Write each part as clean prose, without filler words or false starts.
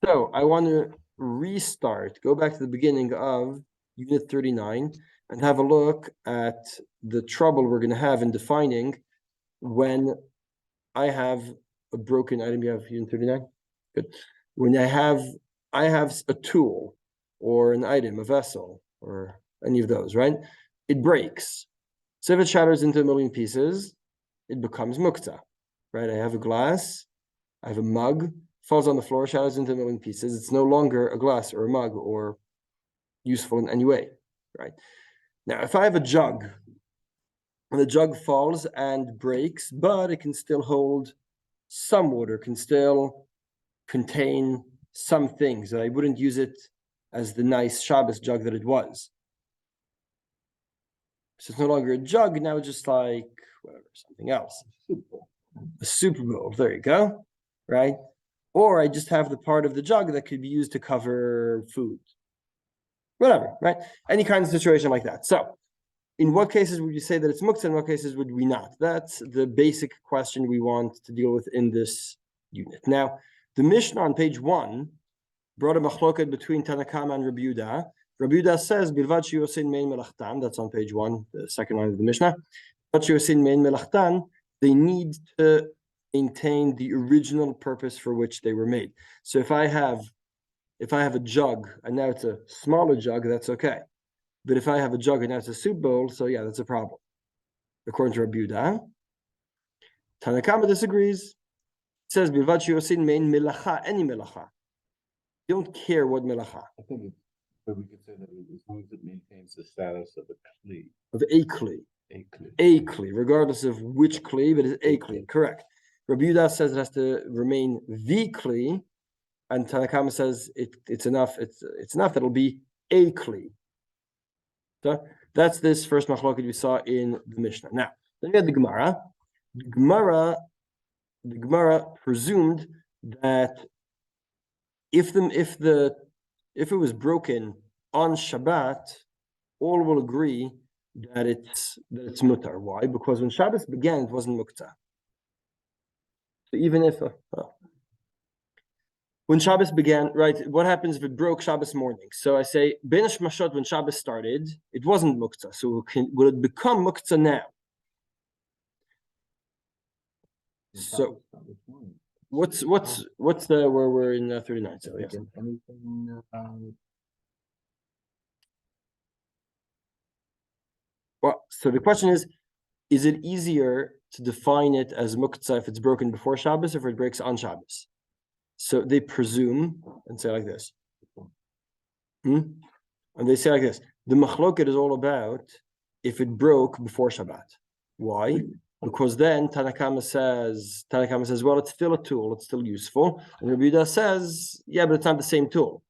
So I want to restart, go back to the beginning of Unit 39 and have a look at the trouble we're going to have in defining when I have a broken item. You have Unit 39? Good. When I have a tool or an item, a vessel, or any of those, right? It breaks. So if it shatters into a million pieces, it becomes Muktze, right? I have a glass, I have a mug, falls on the floor, shatters into a million pieces. It's no longer a glass or a mug or useful in any way, right? Now, if I have a jug, and the jug falls and breaks, but it can still hold some water, can still contain some things, that I wouldn't use it as the nice Shabbos jug that it was. So it's no longer a jug, now it's just like, whatever, something else. A soup bowl, there you go, right? Or I just have the part of the jug that could be used to cover food. Whatever, right? Any kind of situation like that. So, in what cases would you say that it's Muktze, in what cases would we not? That's the basic question we want to deal with in this unit. Now, the Mishnah on page 1 brought a machloket between Tanakama and Rabbi Yehuda. Rabbi Yehuda says, Bilvad sheyosin mein melachtan, that's on page 1, the second line of the Mishnah. Bilvad sheyosin mein melachtan, they need to maintain the original purpose for which they were made. So if I have a jug and now it's a smaller jug, that's okay. But if I have a jug and now it's a soup bowl, so yeah, that's a problem. According to Rabbi Yehuda, Tanakama disagrees. It says, Bilvad sheyosin mein melacha, any melacha. You don't care what melacha. I think it's, but we could say that as long as it maintains the status of a kli. Of a kli. A kli. A kli, regardless of which kli, but it's a kli. Correct. Rabbi Yehuda says it has to remain the kli, and Tanakama says it's enough. It's enough that it'll be a kli. So that's this first machloket we saw in the Mishnah. Now, then we had the Gemara. The Gemara presumed that if it was broken on Shabbat, all will agree that it's mutar. Why? Because when Shabbos began, it wasn't Muktze. So even if when Shabbos began, right? What happens if it broke Shabbos morning? So I say Ben Shmashot when Shabbos started, it wasn't Muktze. So will it become Muktze now? So what's the where we're in 39? So yes. Well, so the question is it easier to define it as Muktze if it's broken before Shabbos or if it breaks on Shabbos? So they presume and say like this. And they say like this. The machloket is all about if it broke before Shabbat. Why? Because then Tanakama says, well, it's still a tool, it's still useful. And Rabbi Yehuda says, yeah, but it's not the same tool.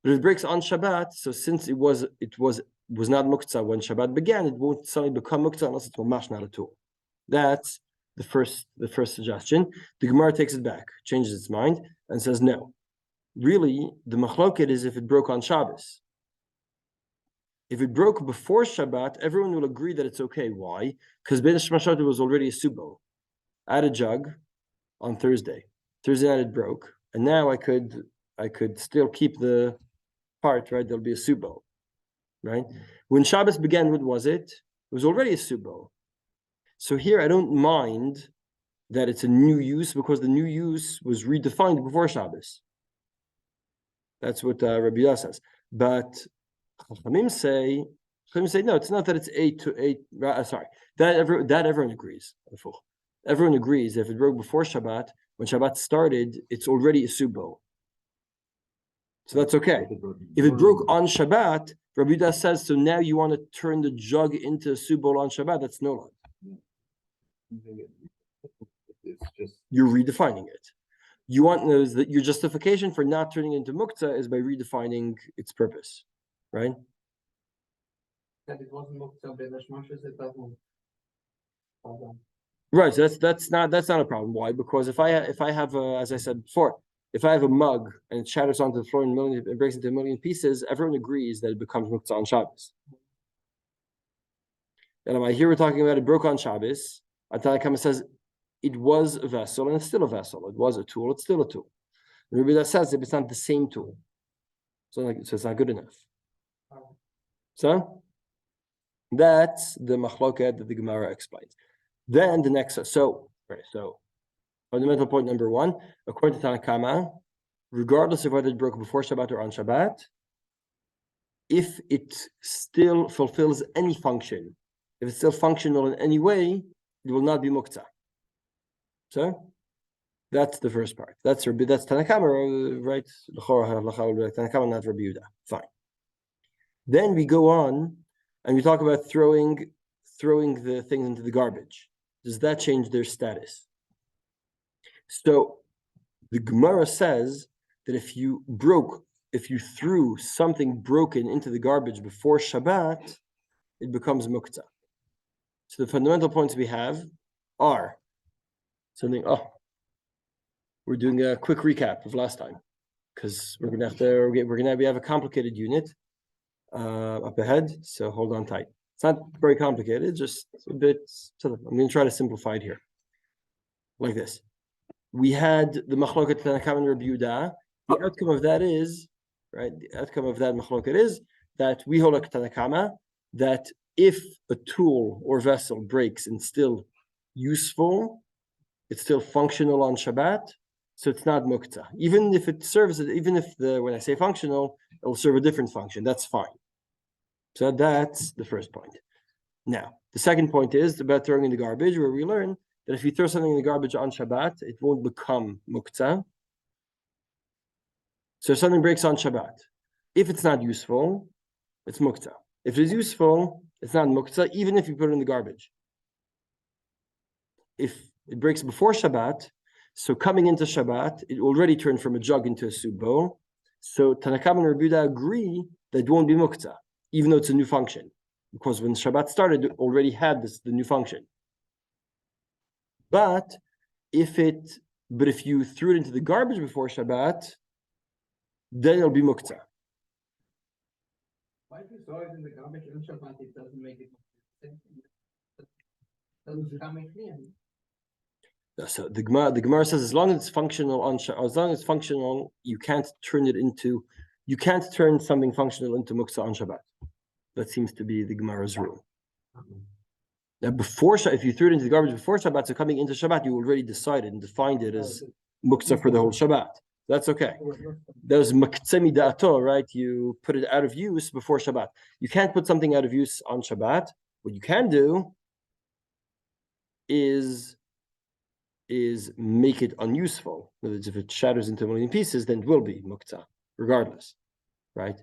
But if it breaks on Shabbat, so since it was not Muktze when Shabbat began, it won't suddenly become Muktze unless it's mamash, not a tool. That's the first suggestion. The Gemara takes it back, changes its mind, and says no. Really, the machloket is if it broke on Shabbos. If it broke before Shabbat, everyone will agree that it's okay. Why? Because Ben Shmashot was already a subo. I had a jug on Thursday. Thursday night it broke, and now I could still keep the part, right? There'll be a subo, right? When Shabbos began, what was it? It was already a subo. So here I don't mind that it's a new use because the new use was redefined before Shabbos. That's what Rabbi Yehuda says. But Chachamim say no. It's not that it's 8 to 8. Sorry, that everyone agrees. Everyone agrees that if it broke before Shabbat, when Shabbat started, it's already a subo. So that's okay. If it broke on Shabbat, Rabbi Yehuda says, so now you want to turn the jug into a subo on Shabbat. That's no lot. It's just you're redefining it. You want that your justification for not turning it into Muktze is by redefining its purpose. Right? Right. So that's not a problem. Why? Because if I have as I said before, if I have a mug and it shatters onto the floor and it breaks into a million pieces, everyone agrees that it becomes Muktze on Shabbos. And here we're talking about it broke on Shabbos. Tanakama says it was a vessel and it's still a vessel. It was a tool. It's still a tool. Rabbi Yehuda says if it's not the same tool, so it's not good enough. So that's the machloket that the Gemara explains. Then the next, so fundamental point number one, according to Tanakama, regardless of whether it broke before Shabbat or on Shabbat, if it still fulfills any function, if it's still functional in any way, it will not be Muktze. So that's the first part. That's Tanakama, right? Tanakama, not Rabbi Yehuda. Fine. Then we go on and we talk about throwing the things into the garbage. Does that change their status? So the Gemara says that if you threw something broken into the garbage before Shabbat, it becomes Muktze. So the fundamental points we have are something. We're doing a quick recap of last time because we have a complicated unit up ahead. So hold on tight. It's not very complicated, just a bit. I'm going to try to simplify it here, like this. We had the machloket Tanakama and Rabbi Yehuda. The outcome of that is, right? The outcome of that machloket is that we hold like Tanakama that if a tool or vessel breaks and still useful, it's still functional on Shabbat, so it's not Muktze. Even if it serves, when I say functional, it will serve a different function. That's fine. So that's the first point. Now, the second point is about throwing in the garbage, where we learn that if you throw something in the garbage on Shabbat, it won't become Muktze. So if something breaks on Shabbat, if it's not useful, it's Muktze. If it is useful, it's not Muktze, even if you put it in the garbage. If it breaks before Shabbat, so coming into Shabbat, it already turned from a jug into a soup bowl. So Tanakam and Rabbi Yehuda agree that it won't be Muktze, even though it's a new function. Because when Shabbat started, it already had the new function. But if you threw it into the garbage before Shabbat, then it'll be Muktze. Why if you throw it in the garbage on Shabbat, it doesn't make it doesn't become clean? So the Gemara says as long as it's functional you can't turn something functional into Muktze on Shabbat. That seems to be the Gemara's rule. Now, if you threw it into the garbage before Shabbat, so coming into Shabbat, you already decided and defined it as Muktze for the whole Shabbat. That's okay. There's Muktze mida'ato, right? You put it out of use before Shabbat. You can't put something out of use on Shabbat. What you can do is make it unuseful. In other words, if it shatters into a million pieces, then it will be Muktze, regardless, right?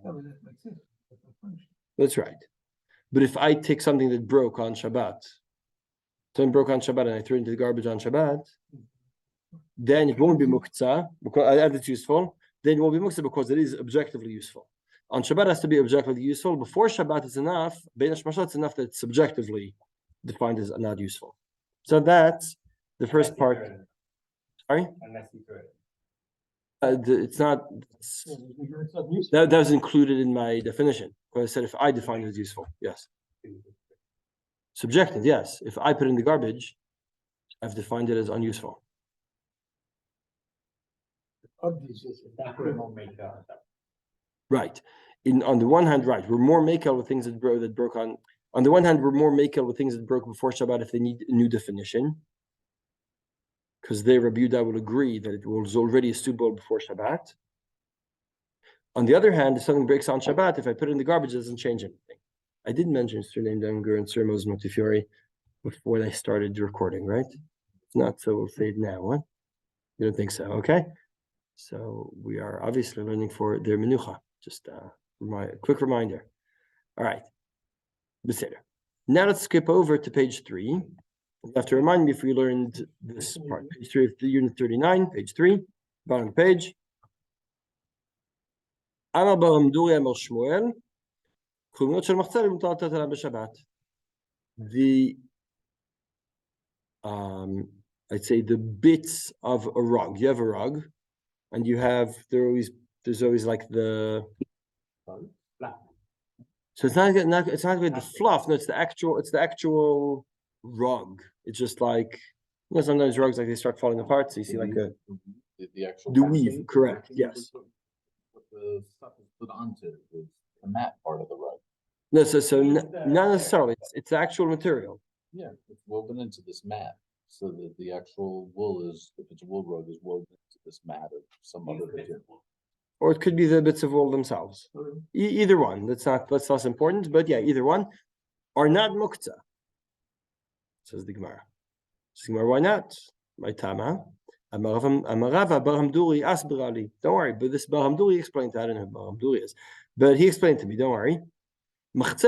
That's right. But if I take something that broke on Shabbat, and I threw it into the garbage on Shabbat, then it won't be Muktze, because it's useful. Then it won't be Muktze because it is objectively useful. On Shabbat it has to be objectively useful. Before Shabbat it's enough, Bein HaShmashot it's enough that it's subjectively defined as not useful. So that's the first part. Sorry? Unless you throw it. It's not. That was included in my definition. Because I said if I define it as useful, yes. Subjective, yes. If I put it in the garbage, I've defined it as unuseful. Right. On the one hand, right, we're more makel with things that broke on. On the one hand, we're more makel with things that broke before Shabbat if they need a new definition. Because Rabbi Yehuda will agree that it was already a soup bowl before Shabbat. On the other hand, if something breaks on Shabbat, if I put it in the garbage, it doesn't change anything. I did mention Sir Name Danger and Sir Mos Motifiori before they started recording, right? If not, so we'll say it now. What? You don't think so? Okay. So we are obviously learning for their menucha. Just a quick reminder. All right. Now let's skip over to page 3. You have to remind me if we learned this part. Page 3 of the unit 39, page 3, bottom of the page. I'd say the bits of a rug. You have a rug, and there's always like the. So it's not with the fluff. No, it's the actual rug. It's just like sometimes rugs like they start falling apart. So you see like the actual. The weave, function, correct, the function yes. What the stuff is put onto is the mat part of the rug. No, not necessarily. It's actual material. Yeah, it's woven into this mat, so that the actual wool is, if it's a wool rug, is woven into this mat of some other material. Or it could be the bits of wool themselves. Either one. That's less important, but yeah, either one are not muktze. Says the Gemara. Why not? My Tama. Don't worry, but this Barhamduri explained that. I don't know who Barhamduri is, but he explained to me. Don't worry. What is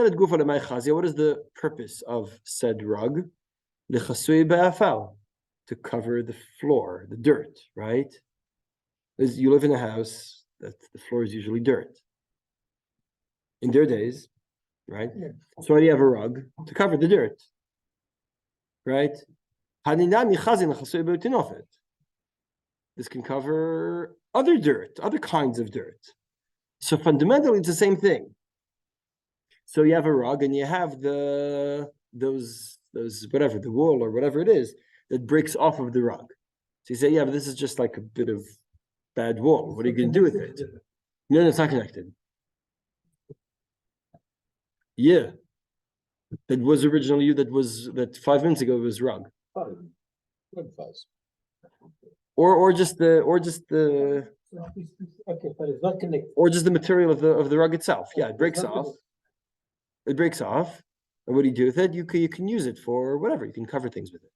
the purpose of said rug? To cover the floor, the dirt, right? As you live in a house that the floor is usually dirt. In their days, right? Yeah. So why do you have a rug? To cover the dirt, right? This can cover other dirt, other kinds of dirt. So fundamentally, it's the same thing. So you have a rug and you have those whatever, the wool or whatever it is that breaks off of the rug. So you say, yeah, but this is just like a bit of bad wool. What are you going to do with it? No, it's not connected. Yeah. That was originally you, that 5 minutes ago was rug. Rug fuzz. Or just the Okay, but it's not connected. or just the material of the rug itself. Yeah, it breaks off. It breaks off. And what do you do with it? You can use it for whatever. You can cover things with it.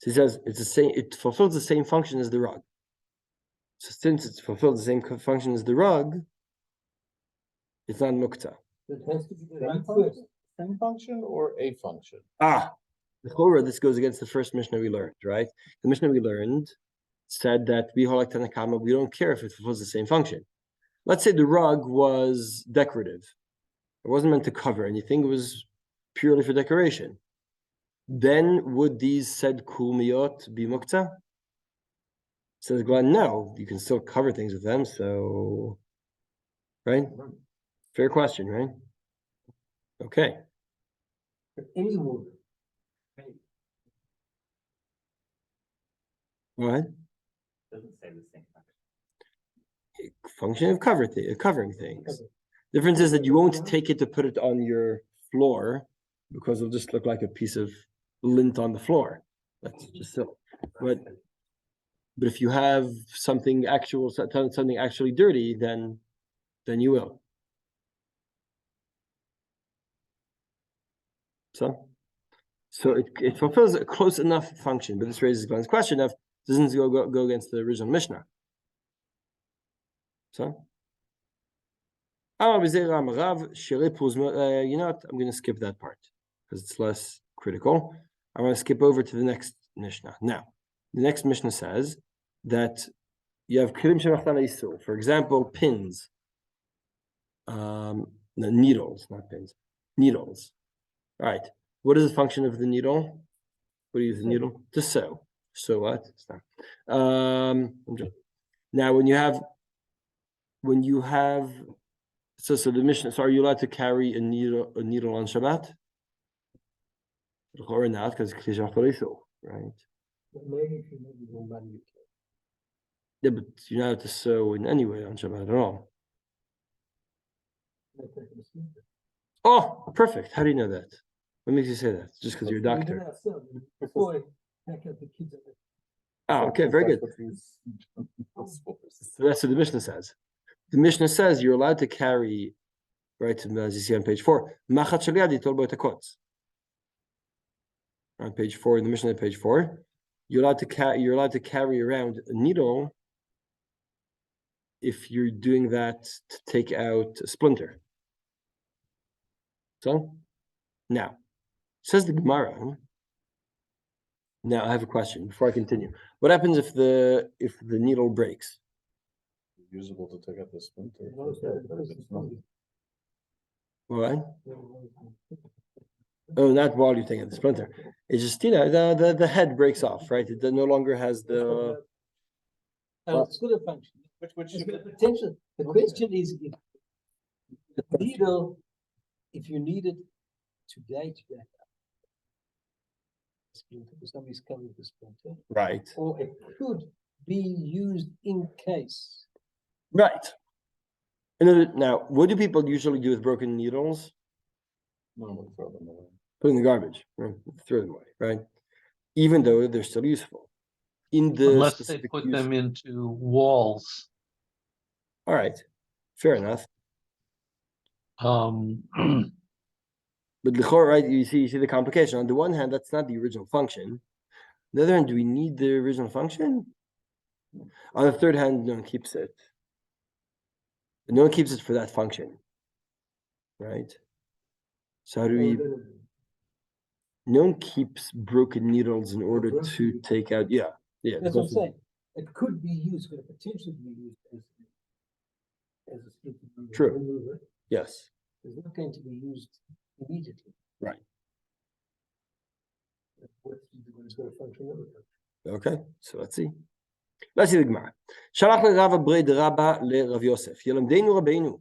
So he says it's the same. It fulfills the same function as the rug. So since it fulfills the same function as the rug, it's not muktze. It has to be the right first. Same function or a function? The Torah, this goes against the first Mishnah we learned, right? The Mishnah we learned said that we don't care if it fulfills the same function. Let's say the rug was decorative. It wasn't meant to cover anything. It was purely for decoration. Then would these said kulmiyot be muktze? Says Glenn, no, you can still cover things with them. So, right? Fair question, right? Okay. But any wood. What? Doesn't say the same function. Function of covering things. Difference is that you won't take it to put it on your floor because it'll just look like a piece of lint on the floor. That's just silly. But if you have something actually dirty, then you will. So it fulfills a close enough function, but this raises Glenn's question of doesn't go against the original Mishnah. So you know what? I'm going to skip that part because it's less critical. I want to skip over to the next Mishnah. Now, the next Mishnah says that you have kilim shemachtan isur. For example, pins, no, needles, not pins, needles. All right. What is the function of the needle? What do you use the needle? To sew. So what? Now, when you have so the Mishnah. So are you allowed to carry a needle on Shabbat? Or not, because it's right? Maybe if you need more money, you Yeah, but you're not allowed to sew in any way on Shabbat at all. can. Oh, perfect. How do you know that? What makes you say that? Just because you're a doctor. Before I the kids. Oh, okay, very good. So that's what the Mishnah says. The Mishnah says you're allowed to carry, right, as you see on page 4, on page 4, in the Mishnah at page 4, you're allowed to carry around a needle if you're doing that to take out a splinter. So, now, says the Gemara. Now I have a question before I continue. What happens if the needle breaks? Usable to take out the splinter. What? Oh, not while you're taking out the splinter. It's just the head breaks off, right? It no longer has the. It's still a function. Which The potential. The question is if the needle, if you need it today, splinter, for somebody's coming with a splinter, Right. or it could be used in case. Right. Now, what do people usually do with broken needles? Normally throw them away. Put in the garbage, right? Throw them away, right? Even though they're still useful. In the Unless they specific put use. them into walls. All right, fair enough. Um, But l'chor, right? You see the complication. On the one hand, that's not the original function. On the other hand, do we need the original function? On the third hand, no one keeps it. No one keeps it for that function, right? So how do we? No one keeps broken needles in order to take out. Yeah. That's what I'm saying. It could be used, could potentially be used as a splinter True. remover. Yes. It's not going to be used immediately. Right. What's going to function? Okay, so let's see. Let's see the Gemara. שלח לרב הברי דרבא לרב יוסף, ילמדנו רבינו,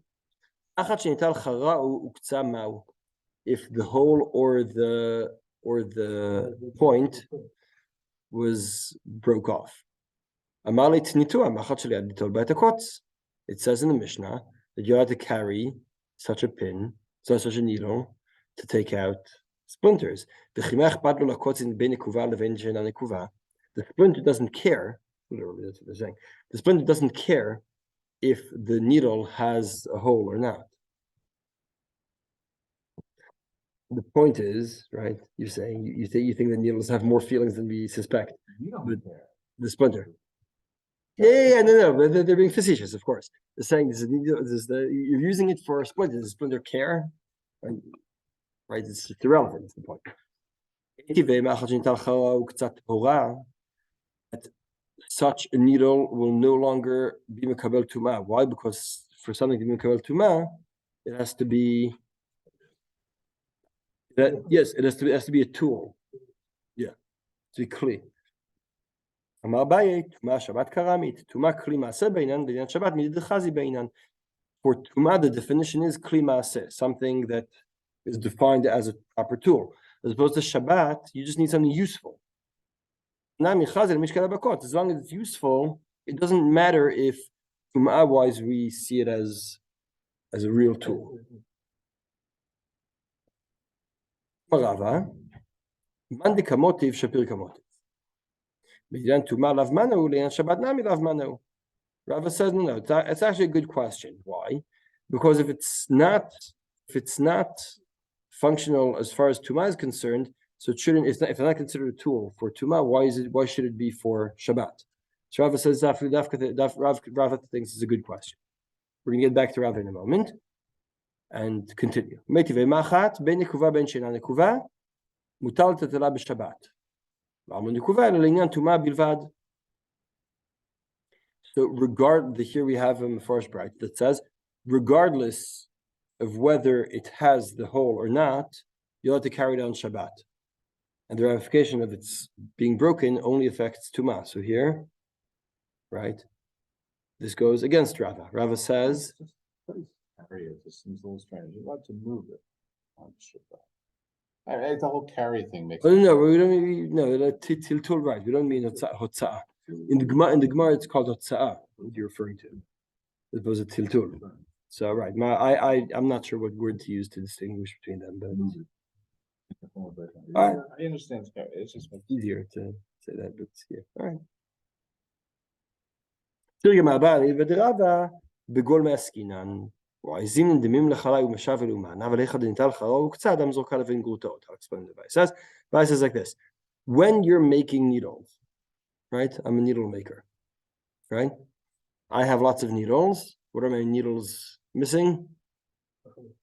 אחת שניטל חרה וקצה מהו. If the hole or the point was broke off. אמר לי תניתוה, מאחת שליד ליטול בה את הקוץ. It says in the Mishnah that you have to carry such a pin, such a needle, to take out splinters. The splinter doesn't care, literally that's what they're saying, the splinter doesn't care if the needle has a hole or not. The point is, right, you're saying, you think the needles have more feelings than we suspect. You don't But care. the splinter. Yeah, no, but they're being facetious, of course. They're saying you're using it for a splinter. Does the splinter care? Right, it's just irrelevant, is the point. That such a needle will no longer be mekabel tuma. Why? Because for something to be mekabel tuma, it has to be yes, it has to be a tool. Yeah, to be kli. אמר אביי, תומה שבת קרמית, תומה כלי מעשה בעינן, בעניין שבת מדחזי בעינן. For tuma, the definition is kli maaseh, something that is defined as a proper tool. As opposed to Shabbat, you just need something useful. As long as it's useful, it doesn't matter if tuma-wise we see it as a real tool. Rava, mandi kamotiv shapir kamotiv. Rava says no. It's actually a good question. Why? Because if it's not functional as far as tuma is concerned, so it shouldn't. If it's not considered a tool for tuma, why should it be for Shabbat? So Rava says Rava thinks it's a good question. We're gonna get back to Rava in a moment and continue. So here we have a Mefarsh Bright that says, regardless of whether it has the hole or not, you'll have to carry it on Shabbat. And the ramification of its being broken only affects Tuma. So here, right, this goes against Rava. Rava says, This seems a little strange. You're allowed to move it on Shabbat. The whole carry thing makes. no, we don't mean, no, tiltul, right. We don't mean hotza'ah. In the Gemara, it's called hotza'ah, what you're referring to. It was a tiltul. So, right, I'm not sure what word to use to distinguish between them, but I understand. It's just easier to say that, but yeah, all right. I'll explain the It says like this. When you're making needles, right? I'm a needle maker, right? I have lots of needles. What are my needles missing?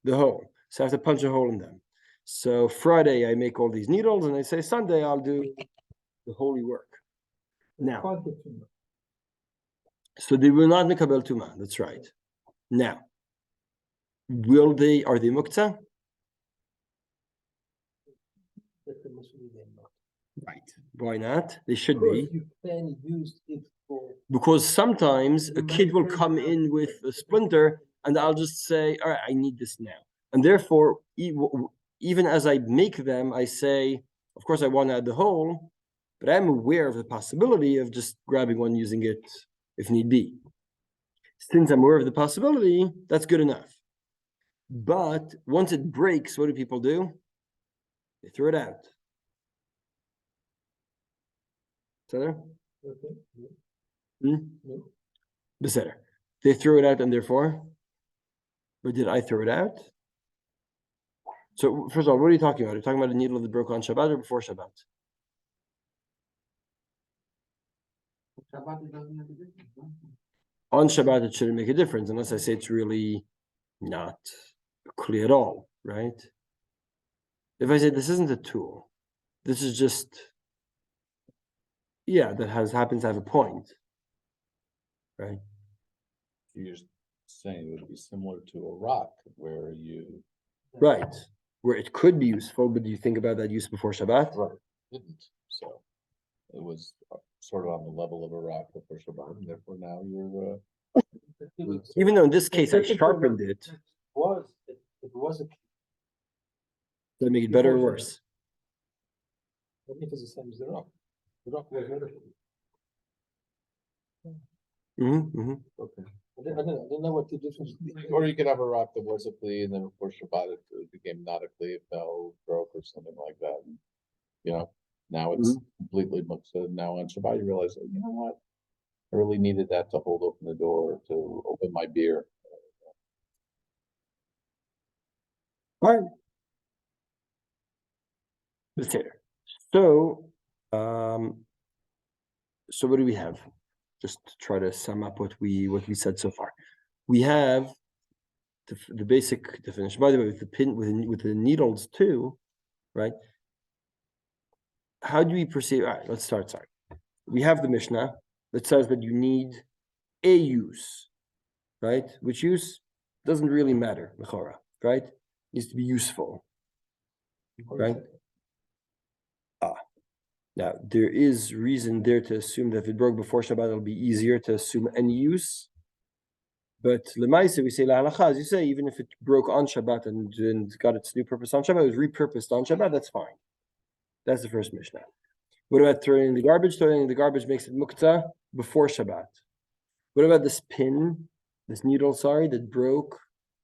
The hole. So I have to punch a hole in them. So Friday I make all these needles, and I say Sunday I'll do the holy work. Now, so they will not make a bel tuma. That's right. Now, are they Muktze? Right. Why not? They should be. You can use it for. Because sometimes a kid will come in with a splinter and I'll just say, all right, I need this now. And therefore, even as I make them, I say, of course, I want to add the hole, but I'm aware of the possibility of just grabbing one, using it if need be. Since I'm aware of the possibility, that's good enough. But once it breaks, what do people do? They throw it out. Better? Okay. Hmm? No. Better. They threw it out, and therefore, but did I throw it out? So first of all, what are you talking about? Are you talking about a needle that broke on Shabbat or before Shabbat? Shabbat, it doesn't make a difference, no? On Shabbat, it shouldn't make a difference unless I say it's really not clear at all, right? If I say this isn't a tool, this is just, yeah, that happens to have a point, right? You're saying it would be similar to a rock where you Right, where it could be useful, but do you think about that use before Shabbat? didn't, so. It was sort of on the level of a rock before Shabbat, and therefore now you're, Even though in this case I Technically, sharpened it, it was a, does that make it better or worse? I think it's the same as the rock. The rock was never. Okay. I don't know what the difference. or you could have a rock that was a Kli, and then before Shabbat it became not a Kli, it fell, broke, or something like that. And, you know, now it's completely Muktze. Now on Shabbat you realize, oh, you know what? I really needed that to hold open the door, to open my beer. All right. So, so what do we have? Just to try to sum up what we said so far. We have the basic definition. By the way, with the pin with the needles too, right? How do we perceive? All right, let's start. Sorry, we have the Mishnah that says that you need a use, right? Which use doesn't really matter, Mechora, right? Needs to be useful, right? Now, there is reason there to assume that if it broke before Shabbat, it'll be easier to assume any use. But Lemaisa, we say La halacha, as you say, even if it broke on Shabbat and got its new purpose on Shabbat, it was repurposed on Shabbat, that's fine. That's the first Mishnah. What about throwing in the garbage? Throwing in the garbage makes it Muktze before Shabbat. What about this pin, this needle, that broke?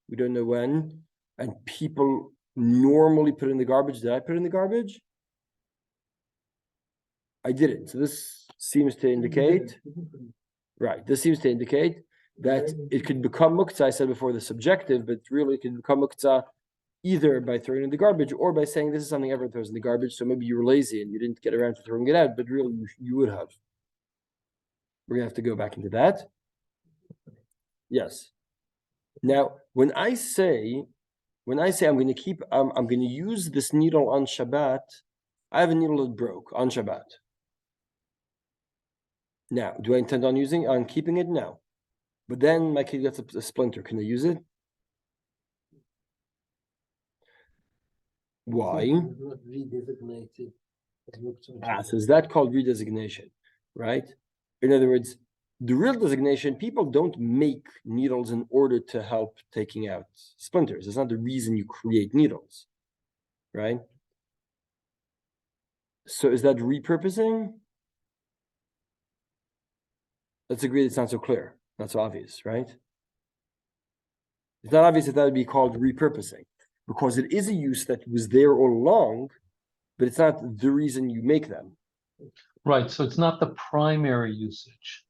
We don't know when. And people normally put it in the garbage. Did I put it in the garbage? I didn't. So this seems to indicate, right, this seems to indicate that it could become Muktze. I said before the subjective, but really it can become Muktze either by throwing it in the garbage or by saying this is something everyone throws in the garbage. So maybe you were lazy and you didn't get around to throwing it out, but really you would have. We're gonna have to go back into that. Yes. Now, when I say I'm going to use this needle on Shabbat, I have a needle that broke on Shabbat. Now, do I intend on keeping it? No. But then my kid gets a splinter. Can I use it? Why? Not redesignated. So is that called redesignation, right? In other words, the real designation, people don't make needles in order to help taking out splinters. It's not the reason you create needles, right? So is that repurposing? Let's agree it's not so clear, not so obvious, right? It's not obvious that would be called repurposing because it is a use that was there all along, but it's not the reason you make them. Right, so it's not the primary usage,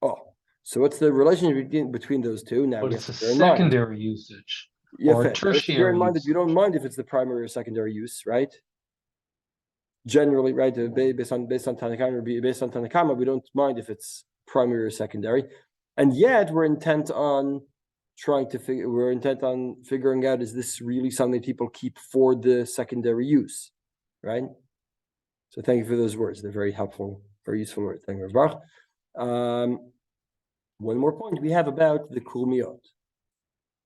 Oh, so what's the relationship between those two? Now but we it's have a to bear in mind. secondary usage Yeah, or fair. a Let's bear in tertiary mind that you don't usage. mind if it's the primary or secondary use, right? Generally, right, based on Tanakama, we don't mind if it's primary or secondary, and yet we're intent on figuring out, is this really something people keep for the secondary use, right? So thank you for those words. They're very helpful, very useful words. Thank you, Baruch. One more point we have about the kulmiot,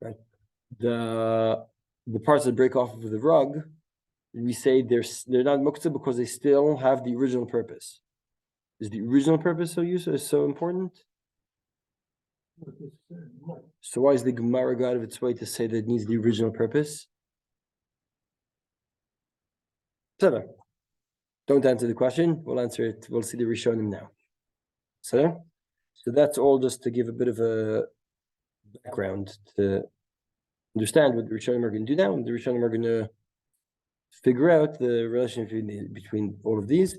right? The parts that break off of the rug, we say they're not Muktze because they still have the original purpose. Is the original purpose so important? So why is the Gemara go out of its way to say that it needs the original purpose? don't answer the question. We'll answer it. We'll see the Rishonim now. So that's all just to give a bit of a background to understand what the Rishonim are going to do now. And the Rishonim are going to figure out the relationship between all of these.